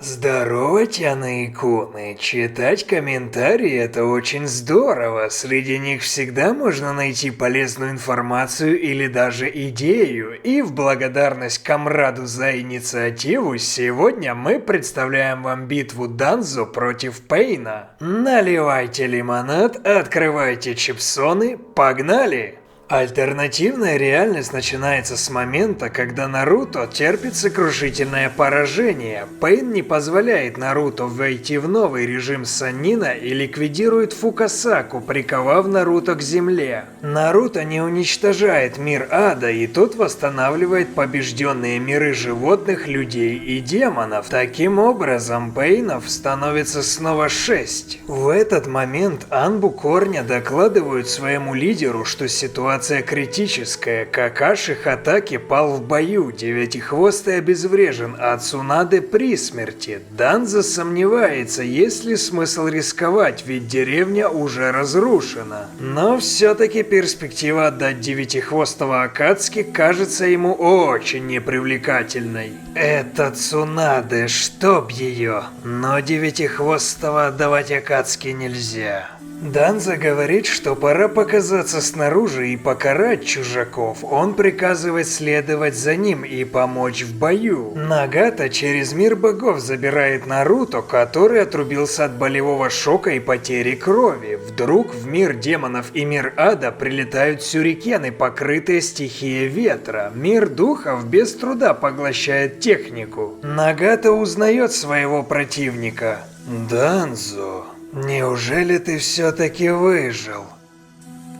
Здорово, Тяна и Куны. Читать комментарии – это очень здорово. Среди них всегда можно найти полезную информацию или даже идею. И в благодарность комраду за инициативу сегодня мы представляем вам битву Данзо против Пейна. Наливайте лимонад, открывайте чипсоны, погнали! Альтернативная реальность начинается с момента, когда Наруто терпит сокрушительное поражение. Пейн не позволяет Наруто войти в новый режим Саннина и ликвидирует Фукасаку, приковав Наруто к земле. Наруто не уничтожает мир ада, и тот восстанавливает побежденные миры животных, людей и демонов. Таким образом, Пейнов становится снова 6. В этот момент Анбу Корня докладывают своему лидеру, что ситуация критическая. Какаши Хатаки пал в бою, Девятихвостый обезврежен, а Цунаде при смерти. Данзо сомневается, есть ли смысл рисковать, ведь деревня уже разрушена. Но все-таки перспектива отдать Девятихвостого Акацки кажется ему очень непривлекательной. Это Цунаде, чтоб ее. Но Девятихвостого отдавать Акацки нельзя. Данзо говорит, что пора показаться снаружи и покарать чужаков. Он приказывает следовать за ним и помочь в бою. Нагата через мир богов забирает Наруто, который отрубился от болевого шока и потери крови. Вдруг в мир демонов и мир ада прилетают сюрикены, покрытые стихией ветра. Мир духов без труда поглощает технику. Нагата узнает своего противника. Данзо. Неужели ты все-таки выжил?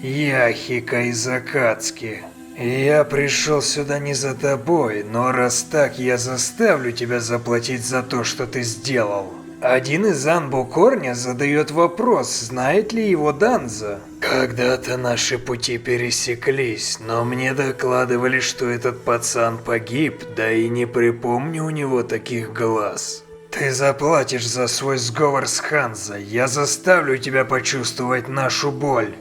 Я Хика из Акацки. Я пришел сюда не за тобой, но раз так, я заставлю тебя заплатить за то, что ты сделал. Один из Анбу Корня задает вопрос, знает ли его Данзо. Когда-то наши пути пересеклись, но мне докладывали, что этот пацан погиб, да и не припомню у него таких глаз. Ты заплатишь за свой сговор с Ханзо. Я заставлю тебя почувствовать нашу боль.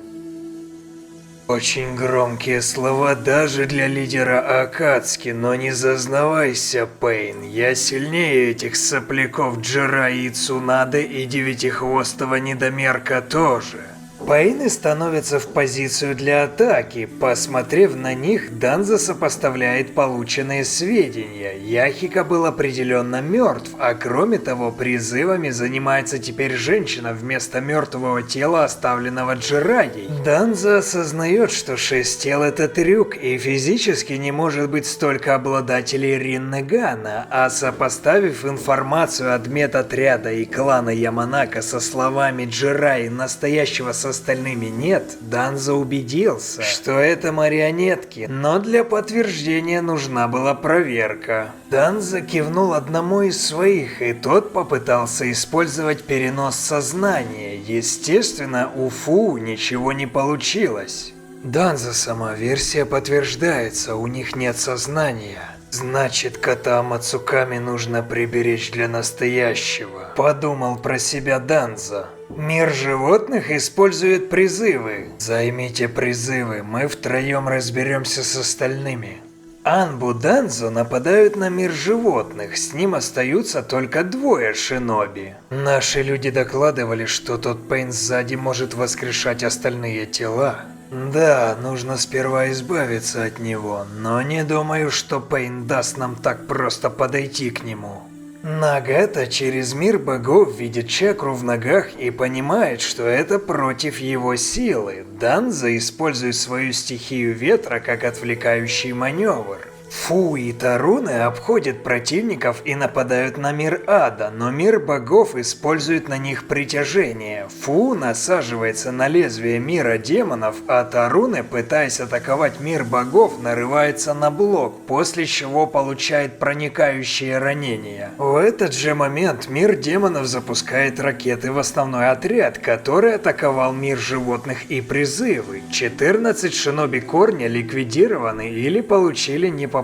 Очень громкие слова даже для лидера Акацки, но не зазнавайся, Пейн. Я сильнее этих сопляков Джирайи и Цунаде и Девятихвостого недомерка тоже. Пейны становятся в позицию для атаки. Посмотрев на них, Данзо сопоставляет полученные сведения. Яхика был определенно мертв, а кроме того, призывами занимается теперь женщина вместо мертвого тела, оставленного Джирайей. Данзо осознает, что 6 тел это трюк, и физически не может быть столько обладателей Риннегана, а сопоставив информацию от медотряда и клана Яманака со словами Джираи настоящего с остальными нет, Данзо убедился, что это марионетки, но для подтверждения нужна была проверка. Данзо кивнул одному из своих, и тот попытался использовать перенос сознания. Естественно, у Фу ничего не получилось. Данзо, сама версия подтверждается, у них нет сознания. Значит, кота Мацуками нужно приберечь для настоящего. Подумал про себя Данзо. Мир животных использует призывы. Займите призывы, мы втроем разберемся с остальными. Анбу Данзо нападают на мир животных, с ним остаются только 2 шиноби. Наши люди докладывали, что тот Пейн сзади может воскрешать остальные тела. Да, нужно сперва избавиться от него, но не думаю, что Пейн даст нам так просто подойти к нему. Нагата через мир богов видит чакру в ногах и понимает, что это против его силы. Данзо использует свою стихию ветра как отвлекающий маневр. Фу и Таруны обходят противников и нападают на мир ада, но мир богов использует на них притяжение. Фу насаживается на лезвие мира демонов, а Таруны, пытаясь атаковать мир богов, нарывается на блок, после чего получает проникающие ранения. В этот же момент мир демонов запускает ракеты в основной отряд, который атаковал мир животных и призывы. 14 шиноби Корня ликвидированы или получили непоправимые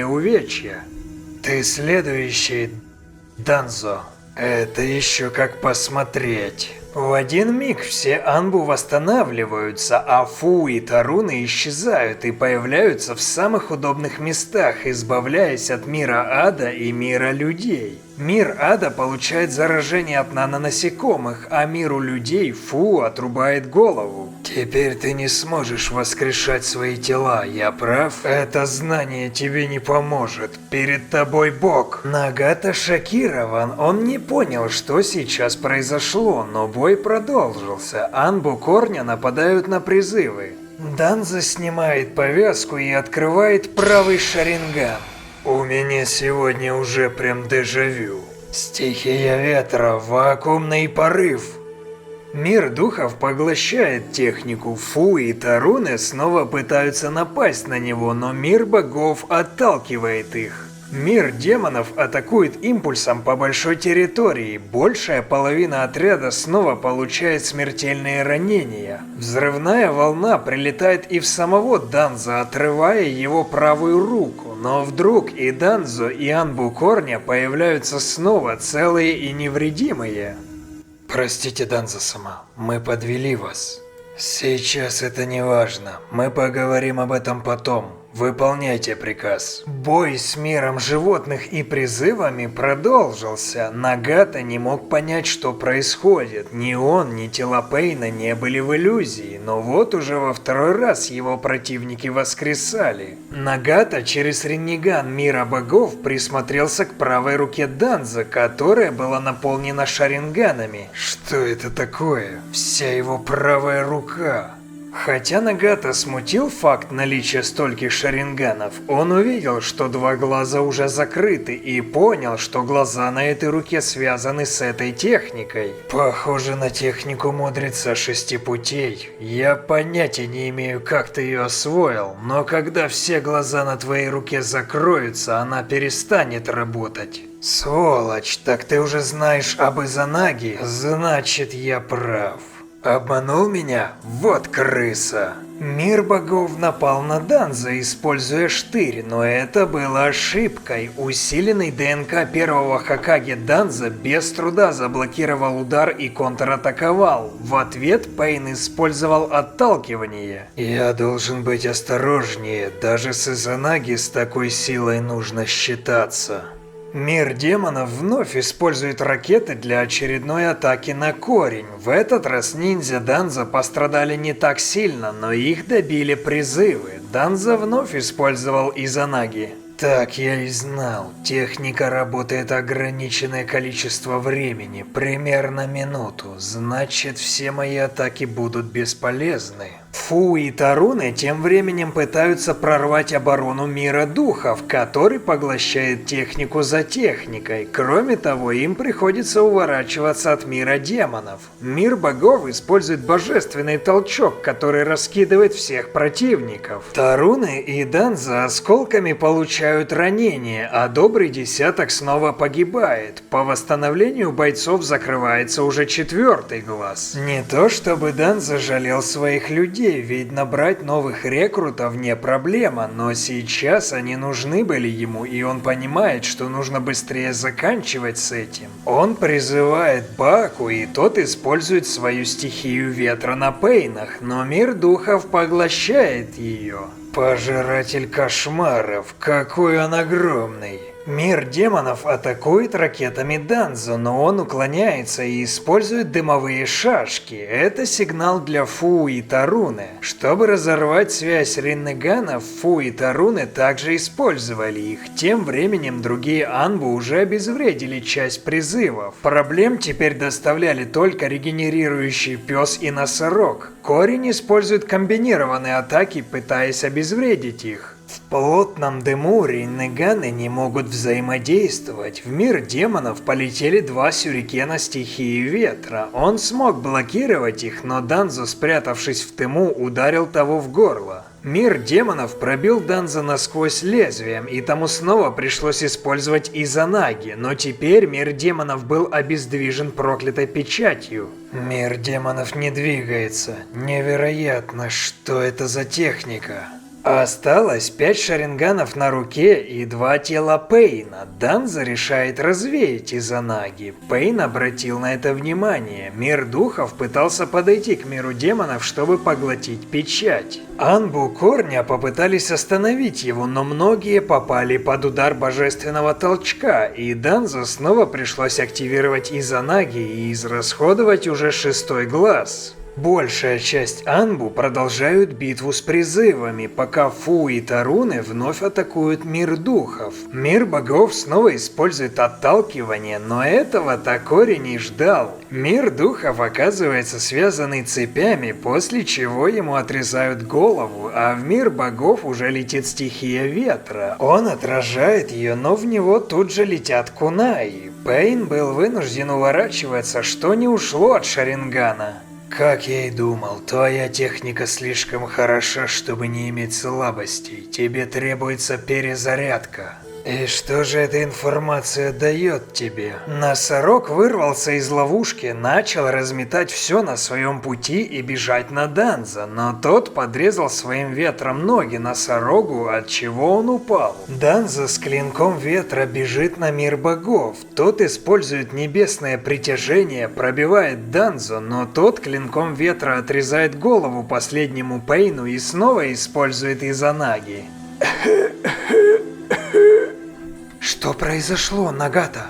увечья. Ты следующий, Данзо. Это еще как посмотреть. В один миг все Анбу восстанавливаются, а Фу и Таруны исчезают и появляются в самых удобных местах, избавляясь от мира ада и мира людей. Мир ада получает заражение от нанонасекомых, а миру людей Фу отрубает голову. Теперь ты не сможешь воскрешать свои тела, я прав? Это знание тебе не поможет. Перед тобой Бог. Нагата шокирован. Он не понял, что сейчас произошло, но бой продолжился. Анбу Корня нападают на призывы. Данза снимает повязку и открывает правый шаринган. У меня сегодня уже прям дежавю. Стихия ветра, вакуумный порыв. Мир духов поглощает технику. Фу и Таруны снова пытаются напасть на него, но мир богов отталкивает их. Мир демонов атакует импульсом по большой территории. Большая половина отряда снова получает смертельные ранения. Взрывная волна прилетает и в самого Данза, отрывая его правую руку. Но вдруг и Данзо, и Анбу Корня появляются снова целые и невредимые. Простите, Данзо-сама, мы подвели вас. Сейчас это не важно. Мы поговорим об этом потом. Выполняйте приказ. Бой с миром животных и призывами продолжился. Нагата не мог понять, что происходит. Ни он, ни тела Пейна не были в иллюзии, но вот уже во второй раз его противники воскресали. Нагата через ренеган мира богов присмотрелся к правой руке Данза, которая была наполнена шаринганами. Что это такое? Вся его правая рука. Хотя Нагата смутил факт наличия стольких шаринганов, он увидел, что два глаза уже закрыты и понял, что глаза на этой руке связаны с этой техникой. Похоже на технику мудреца шести путей. Я понятия не имею, как ты ее освоил, но когда все глаза на твоей руке закроются, она перестанет работать. Сволочь, так ты уже знаешь об Изанаги? Значит, я прав. Обманул меня? Вот крыса. Мир богов напал на Данза, используя штырь, но это было ошибкой. Усиленный ДНК первого Хокаге Данза без труда заблокировал удар и контратаковал. В ответ Пейн использовал отталкивание. Я должен быть осторожнее, даже с Изанаги с такой силой нужно считаться. Мир демонов вновь использует ракеты для очередной атаки на корень. В этот раз ниндзя Данза пострадали не так сильно, но их добили призывы. Данза вновь использовал Изанаги. Так я и знал. Техника работает ограниченное количество времени, примерно минуту. Значит, все мои атаки будут бесполезны. Фу и Таруны тем временем пытаются прорвать оборону мира духов, который поглощает технику за техникой. Кроме того, им приходится уворачиваться от мира демонов. Мир богов использует божественный толчок, который раскидывает всех противников. Таруны и Данза осколками получают ранения, а добрый десяток снова погибает. По восстановлению бойцов закрывается уже четвертый глаз. Не то чтобы Данза жалел своих людей, ведь набрать новых рекрутов не проблема, но сейчас они нужны были ему, и он понимает, что нужно быстрее заканчивать с этим. Он призывает Баку, и тот использует свою стихию ветра на Пейнах, но мир духов поглощает ее. Пожиратель кошмаров, какой он огромный! Мир демонов атакует ракетами Данзо, но он уклоняется и использует дымовые шашки. Это сигнал для Фу и Таруны. Чтобы разорвать связь ренеганов, Фу и Таруны также использовали их. Тем временем другие Анбу уже обезвредили часть призывов. Проблем теперь доставляли только регенерирующий пес и носорог. Корень использует комбинированные атаки, пытаясь обезвредить их. В плотном дыму ренеганы не могут взаимодействовать. В мир демонов полетели два сюрикена стихии ветра. Он смог блокировать их, но Данзо, спрятавшись в дыму, ударил того в горло. Мир демонов пробил Данзо насквозь лезвием, и тому снова пришлось использовать Изанаги, но теперь мир демонов был обездвижен проклятой печатью. Мир демонов не двигается. Невероятно, что это за техника? Осталось 5 шаринганов на руке и 2 тела Пейна. Данза решает развеять Изанаги. Пейн обратил на это внимание. Мир духов пытался подойти к миру демонов, чтобы поглотить печать. Анбу Корня попытались остановить его, но многие попали под удар божественного толчка, и Данза снова пришлось активировать Изанаги и израсходовать уже 6-й глаз. Большая часть Анбу продолжают битву с призывами, пока Фу и Таруны вновь атакуют мир духов. Мир богов снова использует отталкивание, но этого-то Корень не ждал. Мир духов оказывается связанный цепями, после чего ему отрезают голову, а в мир богов уже летит стихия ветра. Он отражает ее, но в него тут же летят кунаи. Пейн был вынужден уворачиваться, что не ушло от Шарингана. Как я и думал, твоя техника слишком хороша, чтобы не иметь слабостей. Тебе требуется перезарядка. И что же эта информация дает тебе? Носорог вырвался из ловушки, начал разметать все на своем пути и бежать на Данза, но тот подрезал своим ветром ноги носорогу, от чего он упал. Данза с клинком ветра бежит на мир богов. Тот использует небесное притяжение, пробивает Данзу, но тот клинком ветра отрезает голову последнему Пейну и снова использует Изанаги. Что произошло, Нагата?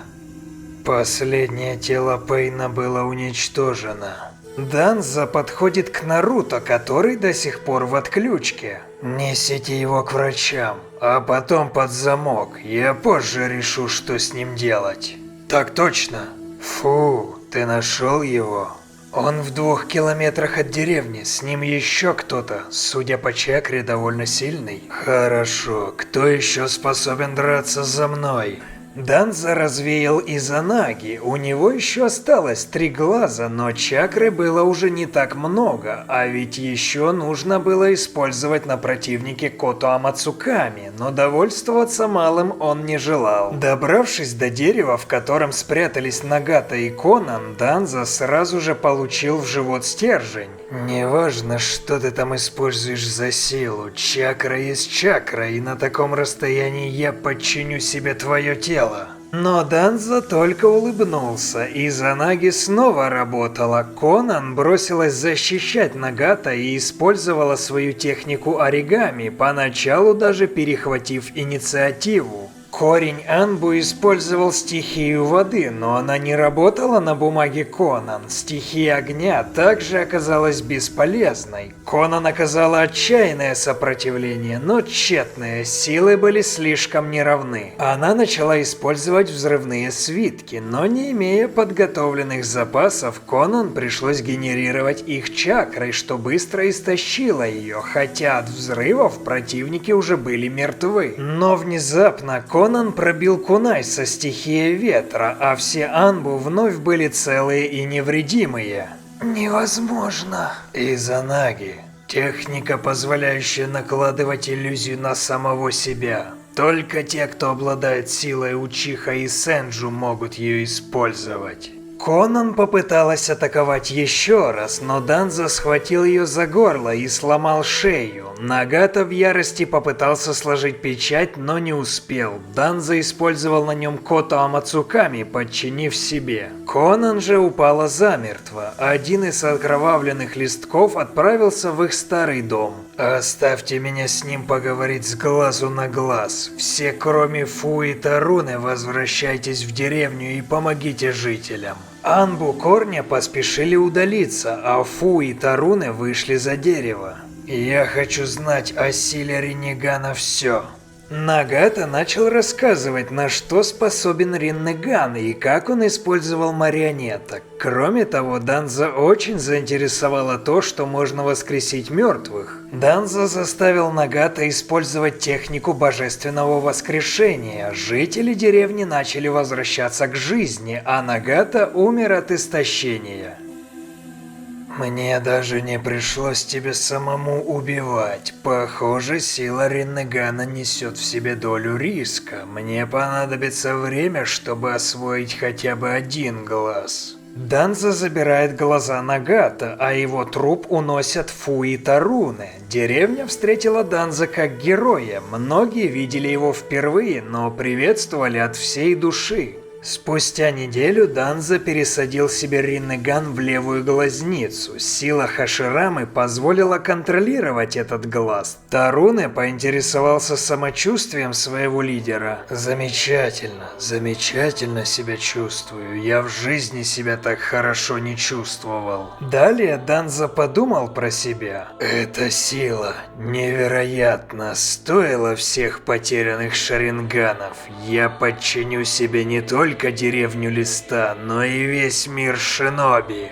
Последнее тело Пейна было уничтожено. Данза подходит к Наруто, который до сих пор в отключке. Несите его к врачам, а потом под замок. Я позже решу, что с ним делать. Так точно. Фу, ты нашел его? Он в 2 километрах от деревни, с ним еще кто-то, судя по чакре, довольно сильный. Хорошо, кто еще способен драться за мной? Данза развеял Изанаги, у него еще осталось 3 глаза, но чакры было уже не так много, а ведь еще нужно было использовать на противнике Кото Амацуками, но довольствоваться малым он не желал. Добравшись до дерева, в котором спрятались Нагата и Конан, Данза сразу же получил в живот стержень. Неважно, что ты там используешь за силу, чакра есть чакра, и на таком расстоянии я подчиню себе твое тело. Но Данза только улыбнулся, и Изанаги снова работала. Конан бросилась защищать Нагата и использовала свою технику оригами, поначалу даже перехватив инициативу. Корень Анбу использовал стихию воды, но она не работала на бумаге Конан. Стихия огня также оказалась бесполезной. Конан оказала отчаянное сопротивление, но тщетное, силы были слишком неравны. Она начала использовать взрывные свитки, но не имея подготовленных запасов, Конан пришлось генерировать их чакрой, что быстро истощило ее, хотя от взрывов противники уже были мертвы. Но внезапно Конан пробил кунай со стихией ветра, а все Анбу вновь были целые и невредимые. Невозможно. Изанаги. Техника, позволяющая накладывать иллюзию на самого себя. Только те, кто обладает силой Учиха и Сенджу, могут ее использовать. Конан попыталась атаковать еще раз, но Данза схватил ее за горло и сломал шею. Нагата в ярости попытался сложить печать, но не успел. Данза использовал на нем Кото Амацуками, подчинив себе. Конан же упала замертво. Один из окровавленных листков отправился в их старый дом. «Оставьте меня с ним поговорить с глазу на глаз. Все, кроме Фу и Таруны, возвращайтесь в деревню и помогите жителям». Анбу Корня поспешили удалиться, а Фу и Таруны вышли за дерево. «Я хочу знать о силе Риннегана все». Нагата начал рассказывать, на что способен Риннеган и как он использовал марионеток. Кроме того, Данза очень заинтересовало то, что можно воскресить мертвых. Данза заставил Нагата использовать технику божественного воскрешения. Жители деревни начали возвращаться к жизни, а Нагата умер от истощения. Мне даже не пришлось тебе самому убивать. Похоже, сила Риннегана несет в себе долю риска. Мне понадобится время, чтобы освоить хотя бы один глаз. Данза забирает глаза Нагата, а его труп уносят Фуи Таруне. Деревня встретила Данза как героя, многие видели его впервые, но приветствовали от всей души. Спустя неделю Данза пересадил себе Риннеган в левую глазницу. Сила Хаширамы позволила контролировать этот глаз. Таруне поинтересовался самочувствием своего лидера. «Замечательно, замечательно себя чувствую. Я в жизни себя так хорошо не чувствовал». Далее Данза подумал про себя. «Эта сила невероятна. Стоило всех потерянных шаринганов. Я подчиню себе не только деревню Листа, но и весь мир шиноби».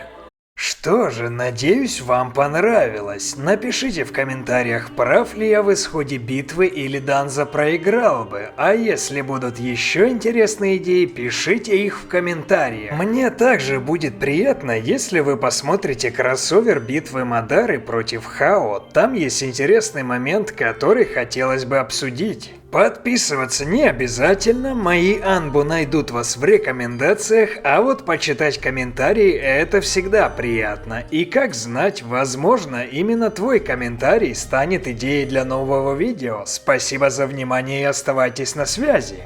Что же, надеюсь, вам понравилось. Напишите в комментариях, прав ли я в исходе битвы или Данза проиграл бы. А если будут еще интересные идеи, пишите их в комментариях. Мне также будет приятно, если вы посмотрите кроссовер битвы Мадары против Хао. Там есть интересный момент, который хотелось бы обсудить. Подписываться не обязательно, мои анбу найдут вас в рекомендациях, а вот почитать комментарии это всегда приятно. И как знать, возможно, именно твой комментарий станет идеей для нового видео. Спасибо за внимание и оставайтесь на связи.